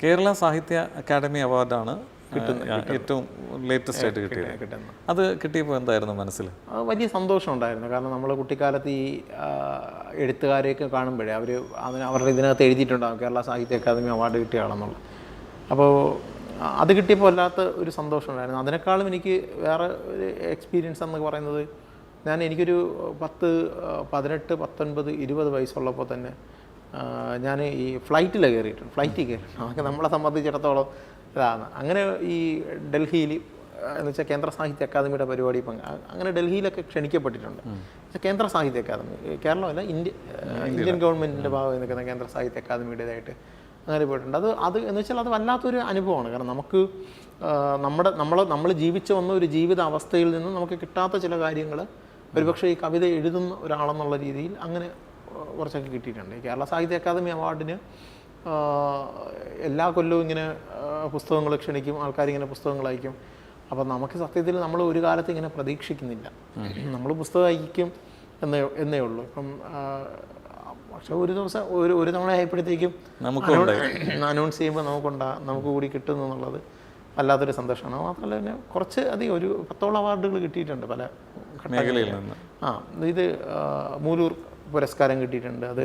കേരള സാഹിത്യ അക്കാദമി അവാർഡാണ് ഏറ്റവും ലേറ്റസ്റ്റ് ആയിട്ട് കിട്ടിയത്. അത് കിട്ടിയപ്പോൾ എന്തായിരുന്നു മനസ്സിൽ? വലിയ സന്തോഷമുണ്ടായിരുന്നു. കാരണം നമ്മൾ കുട്ടിക്കാലത്ത് ഈ എഴുത്തുകാരെയൊക്കെ കാണുമ്പോഴേ അവരുടെ ഇതിനകത്ത് എഴുതിയിട്ടുണ്ടാകും കേരള സാഹിത്യ അക്കാദമി അവാർഡ് കിട്ടിയ ആളെന്നുള്ളത്. അപ്പോൾ അത് കിട്ടിയപ്പോൾ വല്ലാത്ത ഒരു സന്തോഷമുണ്ടായിരുന്നു. അതിനേക്കാളും എനിക്ക് വേറെ ഒരു എക്സ്പീരിയൻസ് എന്നൊക്കെ പറയുന്നത്, എനിക്കൊരു 10, 18, 19, 20 വയസ്സുള്ളപ്പോൾ തന്നെ ഞാൻ ഈ ഫ്ലൈറ്റിൽ കയറിയിട്ടുണ്ട്. അതൊക്കെ നമ്മളെ സംബന്ധിച്ചിടത്തോളം ഇതാണ്. അങ്ങനെ ഈ ഡൽഹിയിൽ എന്ന് വെച്ചാൽ കേന്ദ്ര സാഹിത്യ അക്കാദമിയുടെ പരിപാടി അങ്ങനെ ഡൽഹിയിലൊക്കെ ക്ഷണിക്കപ്പെട്ടിട്ടുണ്ട്. കേന്ദ്ര സാഹിത്യ അക്കാദമി, കേരളമല്ല, ഇന്ത്യൻ ഗവൺമെൻറ്റിൻ്റെ ഭാഗമായി നിൽക്കുന്ന കേന്ദ്ര സാഹിത്യ അക്കാദമിയുടേതായിട്ട് അങ്ങനെ പോയിട്ടുണ്ട്. അത് എന്ന് വെച്ചാൽ അത് വല്ലാത്തൊരു അനുഭവമാണ്. കാരണം നമുക്ക് നമ്മൾ ജീവിച്ചു വന്ന ഒരു ജീവിത അവസ്ഥയിൽ നിന്ന് നമുക്ക് കിട്ടാത്ത ചില കാര്യങ്ങൾ ഒരുപക്ഷെ ഈ കവിത എഴുതുന്ന ഒരാളെന്നുള്ള രീതിയിൽ അങ്ങനെ കുറച്ചൊക്കെ കിട്ടിയിട്ടുണ്ട്. കേരള സാഹിത്യ അക്കാദമി അവാർഡിന് എല്ലാ കൊല്ലവും ഇങ്ങനെ പുസ്തകങ്ങൾ ക്ഷണിക്കും, ആൾക്കാരിങ്ങനെ പുസ്തകങ്ങൾ അയക്കും. അപ്പം നമുക്ക് സത്യത്തിൽ നമ്മൾ ഒരു കാലത്ത് ഇങ്ങനെ പ്രതീക്ഷിക്കുന്നില്ല, നമ്മൾ പുസ്തകം അയക്കും എന്നേ ഉള്ളൂ. ഇപ്പം പക്ഷെ ഒരു ദിവസം ഒരു തവണ ആയപ്പോഴത്തേക്കും അനൗൺസ് ചെയ്യുമ്പോൾ നമുക്ക് കൂടി കിട്ടുന്നു എന്നുള്ളത് വല്ലാത്തൊരു സന്തോഷമാണ്. മാത്രമല്ല പിന്നെ കുറച്ച് അധികം ഒരു 10ഓളം അവാർഡുകൾ കിട്ടിയിട്ടുണ്ട് പല മേഖലയിൽ നിന്ന്. ഇത് മൂലൂർ പുരസ്കാരം കിട്ടിയിട്ടുണ്ട്. അത്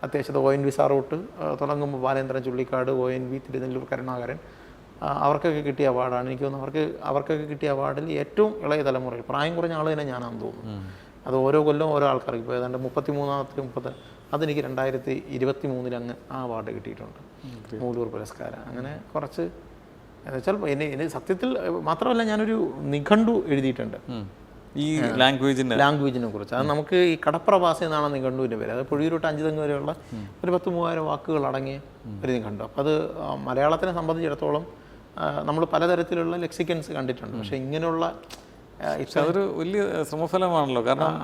അത്യാവശ്യം ONV സാർ തൊട്ട് തുടങ്ങുമ്പോൾ ബാലേന്ദ്രൻ ചുള്ളിക്കാട്, ONV, തിരുനെല്ലൂർ കരുണാകരൻ, അവർക്കൊക്കെ കിട്ടിയ അവാർഡാണ്. എനിക്ക് തോന്നുന്നു അവർക്കൊക്കെ കിട്ടിയ അവാർഡിൽ ഏറ്റവും ഇളയ തലമുറയിൽ പ്രായം കുറഞ്ഞ ആൾ തന്നെ ഞാനാണെന്ന് തോന്നുന്നു. അത് ഓരോ കൊല്ലവും ഓരോ ആൾക്കാർക്ക്. ഇപ്പോൾ ഏതാണ്ട് 33 അതെനിക്ക് 2023 അങ്ങ് ആ അവാർഡ് കിട്ടിയിട്ടുണ്ട്, മൂലൂർ പുരസ്കാരം. അങ്ങനെ കുറച്ച് എന്നുവെച്ചാൽ എന്നെ സത്യത്തിൽ മാത്രമല്ല, ഞാനൊരു നിഘണ്ടു എഴുതിയിട്ടുണ്ട് ഈ ലാംഗ്വേജിനെ കുറിച്ച്. അത് നമുക്ക് ഈ കടപ്രവാസി എന്നാണ് നിഘണ്ടുവിൻ്റെ പേര്. അത് പുഴിയൂരോട്ട് 5 തെങ്ങ് വരെയുള്ള ഒരു 10,000-3000 വാക്കുകൾ അടങ്ങിയ ഒരു നിഘണ്ടു. അപ്പോൾ അത് മലയാളത്തിനെ സംബന്ധിച്ചിടത്തോളം നമ്മൾ പലതരത്തിലുള്ള ലെക്സിക്കൻസ് കണ്ടിട്ടുണ്ട്. പക്ഷേ ഇങ്ങനെയുള്ള അതൊരു വലിയ ശ്രമഫലമാണല്ലോ. കാരണം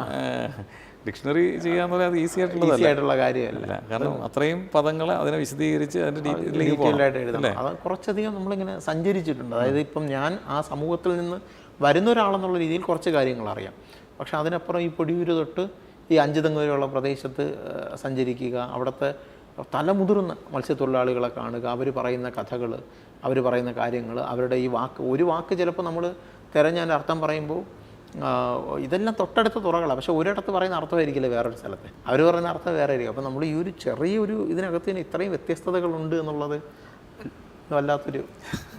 ഡിക്ഷണറി ചെയ്യാന്ന് പറയുന്നത് ഈസി ആയിട്ടുള്ള കാര്യമല്ല. കാരണം അത്രയും പദങ്ങളെ അതിനെ വിശദീകരിച്ച് അതിൻ്റെ ഡീറ്റെയിൽഡായിട്ട് എഴുതണം. അത് കുറച്ചധികം നമ്മളിങ്ങനെ സഞ്ചരിച്ചിട്ടുണ്ട്. അതായത് ഇപ്പം ഞാൻ ആ സമൂഹത്തിൽ നിന്ന് വരുന്ന ഒരാളെന്നുള്ള രീതിയിൽ കുറച്ച് കാര്യങ്ങൾ അറിയാം. പക്ഷെ അതിനപ്പുറം ഈ പൊടിയൂര് തൊട്ട് ഈ 5 തെങ്ങ് വരെയുള്ള പ്രദേശത്ത് സഞ്ചരിക്കുക, അവിടുത്തെ തലമുതിർന്ന മത്സ്യത്തൊഴിലാളികളെ കാണുക, അവർ പറയുന്ന കഥകൾ, അവർ പറയുന്ന കാര്യങ്ങൾ, അവരുടെ ഈ ഒരു വാക്ക് ചിലപ്പോൾ നമ്മൾ തിരഞ്ഞതിൻ്റെ അർത്ഥം പറയുമ്പോൾ ഇതെല്ലാം തൊട്ടടുത്ത തുറകളാണ്. പക്ഷേ ഒരിടത്ത് പറയുന്ന അർത്ഥമായിരിക്കില്ല വേറൊരു സ്ഥലത്ത്, അവർ പറയുന്ന അർത്ഥം വേറെ ആയിരിക്കും. അപ്പോൾ നമ്മൾ ഈ ഒരു ചെറിയൊരു ഇതിനകത്ത് തന്നെ ഇത്രയും വ്യത്യസ്തതകളുണ്ട് എന്നുള്ളത് വല്ലാത്തൊരു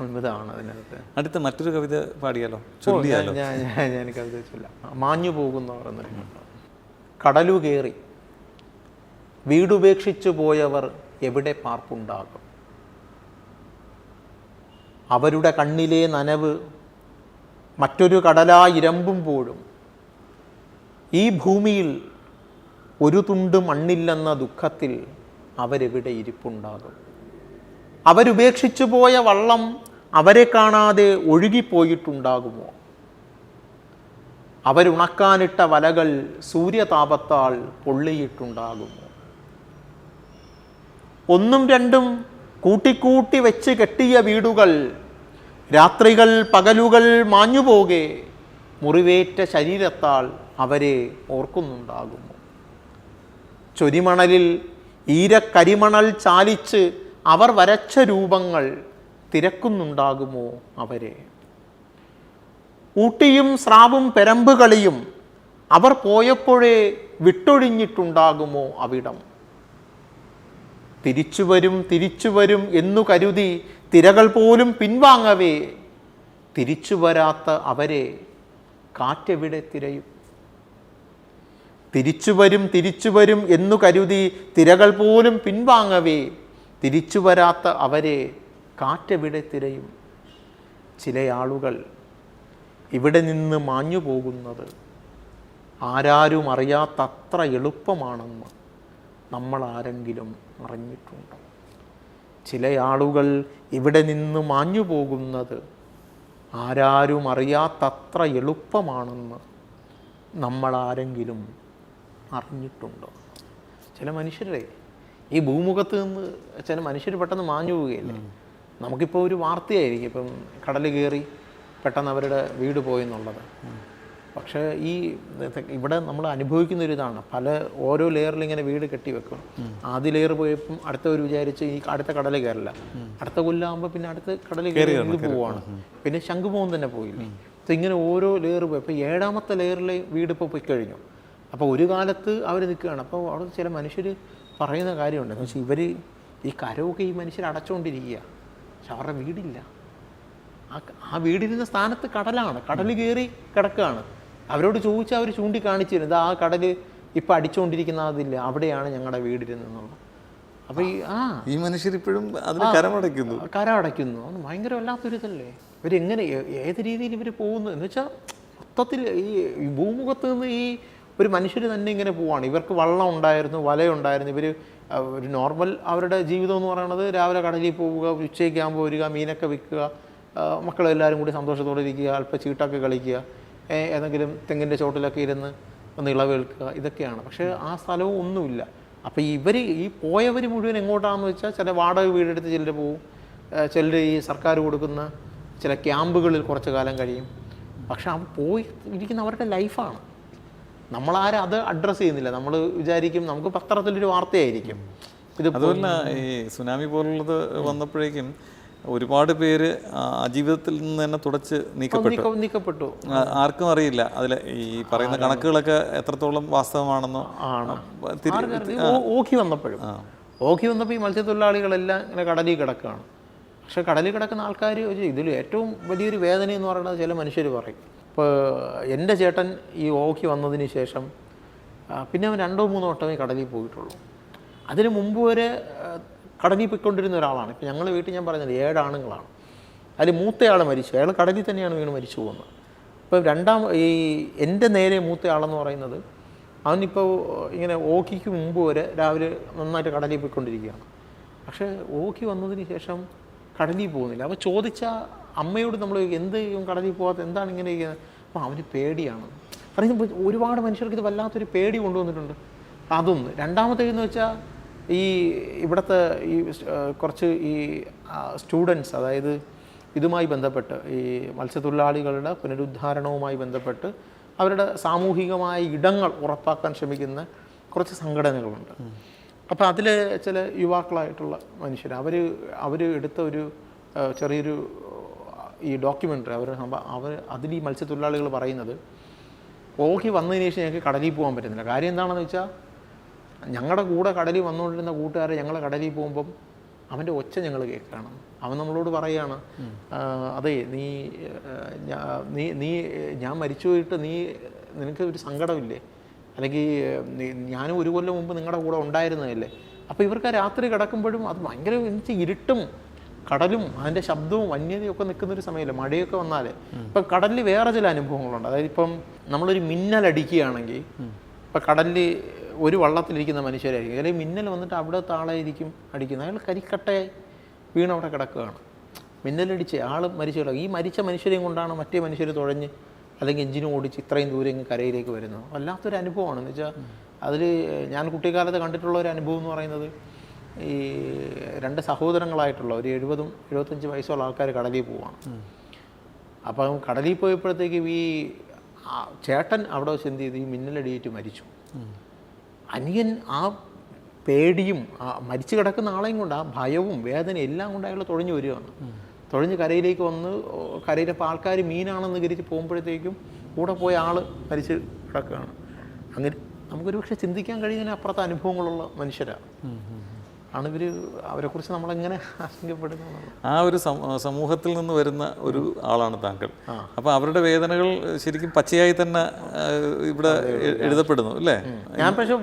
അത്ഭുതമാണ് അതിനകത്ത്. അടുത്ത മറ്റൊരു കവിത പാടിയാലോ? ഞാൻ കവിത ചൊല്ലാം. മാഞ്ഞു പോകുന്നവർ എന്നൊരു കടലു കയറി വീടുപേക്ഷിച്ചു പോയവർ എവിടെ പാർപ്പുണ്ടാകും? അവരുടെ കണ്ണിലെ നനവ് മറ്റൊരു കടലായിരമ്പുമ്പോഴും ഈ ഭൂമിയിൽ ഒരു തുണ്ട് മണ്ണില്ലെന്ന ദുഃഖത്തിൽ അവരെവിടെ ഇരിപ്പുണ്ടാകും? അവരുപേക്ഷിച്ചു പോയ വള്ളം അവരെ കാണാതെ ഒഴുകിപ്പോയിട്ടുണ്ടാകുമോ? അവരുണക്കാനിട്ട വലകൾ സൂര്യതാപത്താൽ പൊള്ളിയിട്ടുണ്ടാകുമോ? 1ഉം 2ഉം കൂട്ടിക്കൂട്ടി വെച്ച് കെട്ടിയ വീടുകൾ രാത്രികൾ പകലുകൾ മാഞ്ഞുപോകെ മുറിവേറ്റ ശരീരത്താൽ അവരെ ഓർക്കുന്നുണ്ടാകുമോ? ചൊരിമണലിൽ ഈരക്കരിമണൽ ചാലിച്ച് അവർ വരച്ച രൂപങ്ങൾ തിരക്കുന്നുണ്ടാകുമോ അവരെ? ഊട്ടിയും സ്രാവും പെരമ്പുകളിയും അവർ പോയപ്പോഴേ വിട്ടൊഴിഞ്ഞിട്ടുണ്ടാകുമോ അവിടം? തിരിച്ചുവരും എന്നു കരുതി തിരകൾ പോലും പിൻവാങ്ങവേ തിരിച്ചു വരാത്ത അവരെ കാറ്റെവിടെ തിരയും? തിരിച്ചുവരും എന്നു കരുതി തിരകൾ പോലും പിൻവാങ്ങവേ തിരിച്ചു വരാത്ത അവരെ കാറ്റെവിടെ തിരയും? ചില ആളുകൾ ഇവിടെ നിന്ന് മാഞ്ഞു പോകുന്നത് ആരാരും അറിയാത്തത്ര എളുപ്പമാണെന്ന് നമ്മൾ ആരെങ്കിലും അറിഞ്ഞിട്ടുണ്ടോ? ചില ആളുകൾ ഇവിടെ നിന്ന് മാഞ്ഞു പോകുന്നത് ആരാരും അറിയാത്തത്ര എളുപ്പമാണെന്ന് നമ്മൾ ആരെങ്കിലും അറിഞ്ഞിട്ടുണ്ടോ? ചില മനുഷ്യരെ ഈ ഭൂമുഖത്ത് നിന്ന് ചില മനുഷ്യർ പെട്ടെന്ന് മാഞ്ഞു പോവുകയല്ലേ. നമുക്കിപ്പോൾ ഒരു വാർത്തയായിരിക്കും, ഇപ്പം കടൽ കയറി പെട്ടെന്ന് അവരുടെ വീട് പോയെന്നുള്ളത്. പക്ഷേ ഈ ഇവിടെ നമ്മൾ അനുഭവിക്കുന്ന ഒരു ഇതാണ്, ഓരോ ലെയറിൽ ഇങ്ങനെ വീട് കെട്ടിവെക്കും. ആദ്യ ലെയർ പോയപ്പം അടുത്തവർ വിചാരിച്ച് ഈ അടുത്ത കടൽ കയറില്ല, അടുത്ത കൊല്ലാകുമ്പോൾ പിന്നെ അടുത്ത കടൽ കയറി പോവുകയാണ്. പിന്നെ ശംഖുമോഹൻ തന്നെ പോയില്ലേ. അപ്പോൾ ഇങ്ങനെ ഓരോ ലെയർ പോയി. അപ്പോൾ 7ാമത്തെ ലെയറിലെ വീട് ഇപ്പോൾ പോയി കഴിഞ്ഞു. അപ്പോൾ ഒരു കാലത്ത് അവർ നിൽക്കുകയാണ്. അപ്പോൾ അവിടെ ചില മനുഷ്യർ പറയുന്ന കാര്യമുണ്ട്, എന്ന് വെച്ചാൽ ഇവർ ഈ കരമൊക്കെ ഈ മനുഷ്യർ അടച്ചുകൊണ്ടിരിക്കുക, പക്ഷെ അവരുടെ വീടില്ല. ആ വീടിരുന്ന സ്ഥാനത്ത് കടലാണ്, കടൽ കയറി കിടക്കുകയാണ്. അവരോട് ചോദിച്ചാൽ അവർ ചൂണ്ടിക്കാണിച്ചിരുന്നത് ആ കടൽ ഇപ്പം അടിച്ചുകൊണ്ടിരിക്കുന്ന അതില്ല, അവിടെയാണ് ഞങ്ങളുടെ വീടിരുന്നെന്നുള്ളത്. അപ്പോൾ ഈ മനുഷ്യരിപ്പോഴും അതിന് കരമടയ്ക്കുന്നു. അത് ഭയങ്കര വല്ലാത്തൊരിതല്ലേ. ഇവരെങ്ങനെ ഏത് രീതിയിൽ ഇവർ പോകുന്നു എന്ന് വെച്ചാൽ മൊത്തത്തിൽ ഈ ഭൂമുഖത്ത് നിന്ന് ഈ ഒരു മനുഷ്യർ തന്നെ ഇങ്ങനെ പോവാണ്. ഇവർക്ക് വള്ളം ഉണ്ടായിരുന്നു, വലയുണ്ടായിരുന്നു. ഇവർ ഒരു നോർമൽ അവരുടെ ജീവിതം എന്ന് പറയുന്നത് രാവിലെ കടലിൽ പോവുക, ഉച്ചയ്ക്ക് ആകുമ്പോൾ വരിക, മീനൊക്കെ വിൽക്കുക, മക്കളെല്ലാവരും കൂടി സന്തോഷത്തോടെ ഇരിക്കുക, അല്പം ചീട്ടൊക്കെ കളിക്കുക, ഏതെങ്കിലും തെങ്ങിൻ്റെ ചോട്ടിലൊക്കെ ഇരുന്ന് ഒന്ന് ഇളവേൽക്കുക, ഇതൊക്കെയാണ്. പക്ഷേ ആ സ്ഥലവും ഒന്നുമില്ല. അപ്പോൾ ഈ പോയവർ മുഴുവൻ എങ്ങോട്ടാണെന്ന് വെച്ചാൽ ചില വാടക വീടെടുത്ത് ചിലർ പോവും, ചിലർ ഈ സർക്കാർ കൊടുക്കുന്ന ചില ക്യാമ്പുകളിൽ കുറച്ച് കാലം കഴിയും. പക്ഷെ അവർ പോയി ഇരിക്കുന്ന അവരുടെ ലൈഫാണ്. നമ്മളാരും അത് അഡ്രസ്സ് ചെയ്യുന്നില്ല. നമ്മൾ വിചാരിക്കും നമുക്ക് പത്രത്തിലൊരു വാർത്തയായിരിക്കും ഇത്. അതുപോലെ ഈ സുനാമി പോലുള്ളത് വന്നപ്പോഴേക്കും ഒരുപാട് പേര് ജീവിതത്തിൽ നിന്ന് തന്നെ തുടച്ച് നീക്കപ്പെട്ടു. ആർക്കും അറിയില്ല അതിൽ ഈ പറയുന്ന കണക്കുകളൊക്കെ എത്രത്തോളം വാസ്തവമാണെന്നോ ആണ്. ഓഖി വന്നപ്പോൾ ഈ മത്സ്യത്തൊഴിലാളികളെല്ലാം ഇങ്ങനെ കടലിൽ കിടക്കുകയാണ്. പക്ഷെ കടലിൽ കിടക്കുന്ന ആൾക്കാർ ഇതിൽ ഏറ്റവും വലിയൊരു വേദന എന്ന് പറയുന്നത് ചില മനുഷ്യർ പറയും. ഇപ്പോൾ എൻ്റെ ചേട്ടൻ ഈ ഓഖി വന്നതിന് ശേഷം പിന്നെ അവൻ 2-3 വട്ടമേ കടലിൽ പോയിട്ടുള്ളൂ. അതിന് മുമ്പ് വരെ കടലിൽ പോയിക്കൊണ്ടിരുന്ന ഒരാളാണ്. ഇപ്പോൾ ഞങ്ങളുടെ വീട്ടിൽ ഞാൻ പറഞ്ഞത് 7 ആണുങ്ങളാണ്. അതിൽ മൂത്തയാൾ മരിച്ചു, അയാൾ കടലിൽ തന്നെയാണ് വീണ് മരിച്ചു പോകുന്നത്. ഇപ്പോൾ എൻ്റെ നേരെ മൂത്തയാളെന്ന് പറയുന്നത് അവനിപ്പോൾ ഇങ്ങനെ ഓഖിക്ക് മുമ്പ് വരെ രാവിലെ നന്നായിട്ട് കടലിൽ പോയിക്കൊണ്ടിരിക്കുകയാണ്. പക്ഷേ ഓഖി വന്നതിന് ശേഷം കടലിൽ പോകുന്നില്ല. അപ്പോൾ ചോദിച്ചാൽ അമ്മയോട് നമ്മൾ എന്ത് ചെയ്യും, കടലിൽ പോകാത്ത എന്താണ് ഇങ്ങനെ ചെയ്യുന്നത്? അപ്പോൾ അവന് പേടിയാണ് പറയുന്നത്. ഒരുപാട് മനുഷ്യർക്ക് ഇത് വല്ലാത്തൊരു പേടി കൊണ്ടുവന്നിട്ടുണ്ട്. അതൊന്ന്. രണ്ടാമത്തേന്ന് വെച്ചാൽ ഇവിടുത്തെ കുറച്ച് സ്റ്റുഡൻസ്, അതായത് ഇതുമായി ബന്ധപ്പെട്ട് ഈ മത്സ്യത്തൊഴിലാളികളുടെ പുനരുദ്ധാരണവുമായി ബന്ധപ്പെട്ട് അവരുടെ സാമൂഹികമായ ഇടങ്ങൾ ഉറപ്പാക്കാൻ ശ്രമിക്കുന്ന കുറച്ച് സംഘടനകളുണ്ട്. അപ്പോൾ അതിൽ ചില യുവാക്കളായിട്ടുള്ള മനുഷ്യർ അവർ എടുത്ത ഒരു ചെറിയൊരു ഡോക്യുമെൻ്ററി അതിൽ ഈ മത്സ്യത്തൊഴിലാളികൾ പറയുന്നത് ഓഖി വന്നതിന് ശേഷം ഞങ്ങൾക്ക് കടലിൽ പോകാൻ പറ്റുന്നില്ല. കാര്യം എന്താണെന്ന് വെച്ചാൽ ഞങ്ങളുടെ കൂടെ കടലിൽ വന്നുകൊണ്ടിരുന്ന കൂട്ടുകാരെ ഞങ്ങൾ കടലിൽ പോകുമ്പം അവൻ്റെ ഒച്ച ഞങ്ങൾ കേൾക്കുകയാണ്. അവൻ നമ്മളോട് പറയുകയാണ്, അതെ നീ ഞാൻ മരിച്ചു പോയിട്ട് നിനക്ക് ഒരു സങ്കടമില്ലേ, അല്ലെങ്കിൽ ഞാനും 1 കൊല്ലം മുമ്പ് നിങ്ങളുടെ കൂടെ ഉണ്ടായിരുന്നതല്ലേ. അപ്പോൾ ഇവർക്ക് രാത്രി കിടക്കുമ്പോഴും അത് ഭയങ്കര ഇരുട്ടും കടലും അതിൻ്റെ ശബ്ദവും വന്യതയൊക്കെ നിൽക്കുന്നൊരു സമയമല്ലേ, മഴയൊക്കെ വന്നാൽ. ഇപ്പം കടലിൽ വേറെ ചില അനുഭവങ്ങളുണ്ട്. അതായത് ഇപ്പം നമ്മളൊരു മിന്നലടിക്കുകയാണെങ്കിൽ ഇപ്പം കടലിൽ ഒരു വള്ളത്തിലിരിക്കുന്ന മനുഷ്യരായിരിക്കും, അല്ലെങ്കിൽ മിന്നൽ വന്നിട്ട് അവിടെ താളായിരിക്കും അടിക്കുന്നത്, അയാൾ കരിക്കട്ടയായി വീണവിടെ കിടക്കുകയാണ്. മിന്നലടിച്ച് ആൾ മരിച്ചു കിടക്കും. ഈ മരിച്ച മനുഷ്യരെയും കൊണ്ടാണ് മറ്റേ മനുഷ്യർ തുഴഞ്ഞ് അല്ലെങ്കിൽ എഞ്ചിനും ഓടിച്ച് ഇത്രയും ദൂരം ഇങ്ങ് കരയിലേക്ക് വരുന്നത്. വല്ലാത്തൊരു അനുഭവമാണ്. എന്ന് വെച്ചാൽ അതിൽ ഞാൻ കുട്ടിക്കാലത്ത് കണ്ടിട്ടുള്ള ഒരു അനുഭവം എന്ന് പറയുന്നത്, ഈ 2 സഹോദരങ്ങളായിട്ടുള്ള ഒരു 70-75 വയസ്സുള്ള ആൾക്കാർ കടലിൽ പോവാണ്. അപ്പം കടലിൽ പോയപ്പോഴത്തേക്കും ഈ ചേട്ടൻ അവിടെ വെച്ച് എന്ത് ചെയ്ത് ഈ മിന്നലടിയേറ്റ് മരിച്ചു. അനിയൻ ആ പേടിയും മരിച്ചു കിടക്കുന്ന ആളെയും കൊണ്ട് ആ ഭയവും വേദനയും എല്ലാം കൊണ്ട് അയാൾ തുഴഞ്ഞു വരികയാണ്. തുഴഞ്ഞ് കരയിലേക്ക് വന്ന് കരയിലപ്പോൾ ആൾക്കാർ മീനാണെന്ന് കരിച്ച് പോകുമ്പോഴത്തേക്കും കൂടെ പോയ ആൾ മരിച്ച് കിടക്കുകയാണ്. അങ്ങനെ നമുക്കൊരു പക്ഷേ ചിന്തിക്കാൻ കഴിയുന്നതിന് അപ്പുറത്തെ അനുഭവങ്ങളുള്ള മനുഷ്യരാണ് ഇവർ. അവരെക്കുറിച്ച് നമ്മളെങ്ങനെ ആശങ്കപ്പെടുന്നത്? ആ ഒരു സമൂഹത്തിൽ നിന്ന് വരുന്ന ഒരു ആളാണ് താങ്കൾ. അപ്പോൾ അവരുടെ വേദനകൾ ശരിക്കും പച്ചയായി തന്നെ ഇവിടെ എഴുതപ്പെടുന്നു അല്ലേ? ഞാൻ പക്ഷേ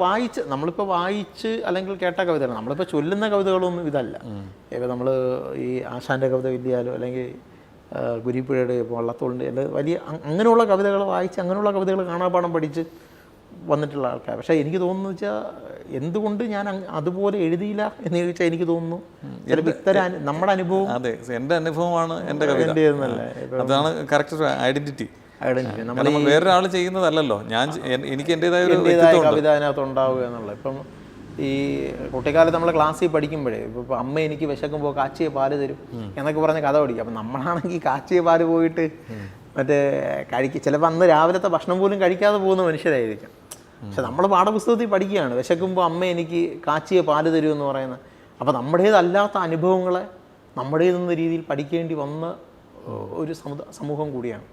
നമ്മളിപ്പോൾ വായിച്ച് അല്ലെങ്കിൽ കേട്ട കവിതകൾ, നമ്മളിപ്പോൾ ചൊല്ലുന്ന കവിതകളൊന്നും ഇതല്ല. ഇപ്പോൾ നമ്മൾ ഈ ആശാൻ്റെ കവിത വിദ്യാലോ അല്ലെങ്കിൽ ഗുരുപ്പുഴയുടെ വള്ളത്തോളിൻ്റെ അല്ല വലിയ അങ്ങനെയുള്ള കവിതകൾ വായിച്ച് അങ്ങനെയുള്ള കവിതകൾ കാണാപ്പാഠം പഠിച്ച് വന്നിട്ടുള്ള ആൾക്കാർ. പക്ഷേ എനിക്ക് തോന്നുന്നു വെച്ചാൽ എന്തുകൊണ്ട് ഞാൻ അതുപോലെ എഴുതിയില്ല എന്ന് ചോദിച്ചാൽ എനിക്ക് തോന്നുന്നു നമ്മുടെ അനുഭവം. അതെ, എൻ്റെ അനുഭവമാണ് എൻ്റെ കവിത. അതാണ് കറക്റ്റ് ഐഡന്റിറ്റി. വേറൊരാൾ ചെയ്യുന്നതല്ലല്ലോ, എനിക്ക് എൻ്റെതായ കവിത അതിനകത്ത് ഉണ്ടാവുക എന്നുള്ളത്. ഇപ്പം ഈ കുട്ടിക്കാലത്ത് നമ്മൾ ക്ലാസ്സിൽ പഠിക്കുമ്പോഴേ ഇപ്പോൾ അമ്മ എനിക്ക് വിശക്കുമ്പോൾ കാച്ചിയ പാല് തരും എന്നൊക്കെ പറഞ്ഞ് കഥ പഠിക്കും. അപ്പം നമ്മളാണെങ്കിൽ കാച്ചിയ പാല് പോയിട്ട് മറ്റേ ചിലപ്പോൾ അന്ന് രാവിലത്തെ ഭക്ഷണം പോലും കഴിക്കാതെ പോകുന്ന മനുഷ്യരായിരിക്കും. പക്ഷെ നമ്മൾ പാഠപുസ്തകത്തിൽ പഠിക്കുകയാണ്, വിശക്കുമ്പോൾ അമ്മ എനിക്ക് കാച്ചിയ പാല് തരുമെന്ന് പറയുന്നത്. അപ്പോൾ നമ്മുടേതല്ലാത്ത അനുഭവങ്ങളെ നമ്മുടേതെന്ന രീതിയിൽ പഠിക്കേണ്ടി വന്ന ഒരു സമൂഹം കൂടിയാണ്.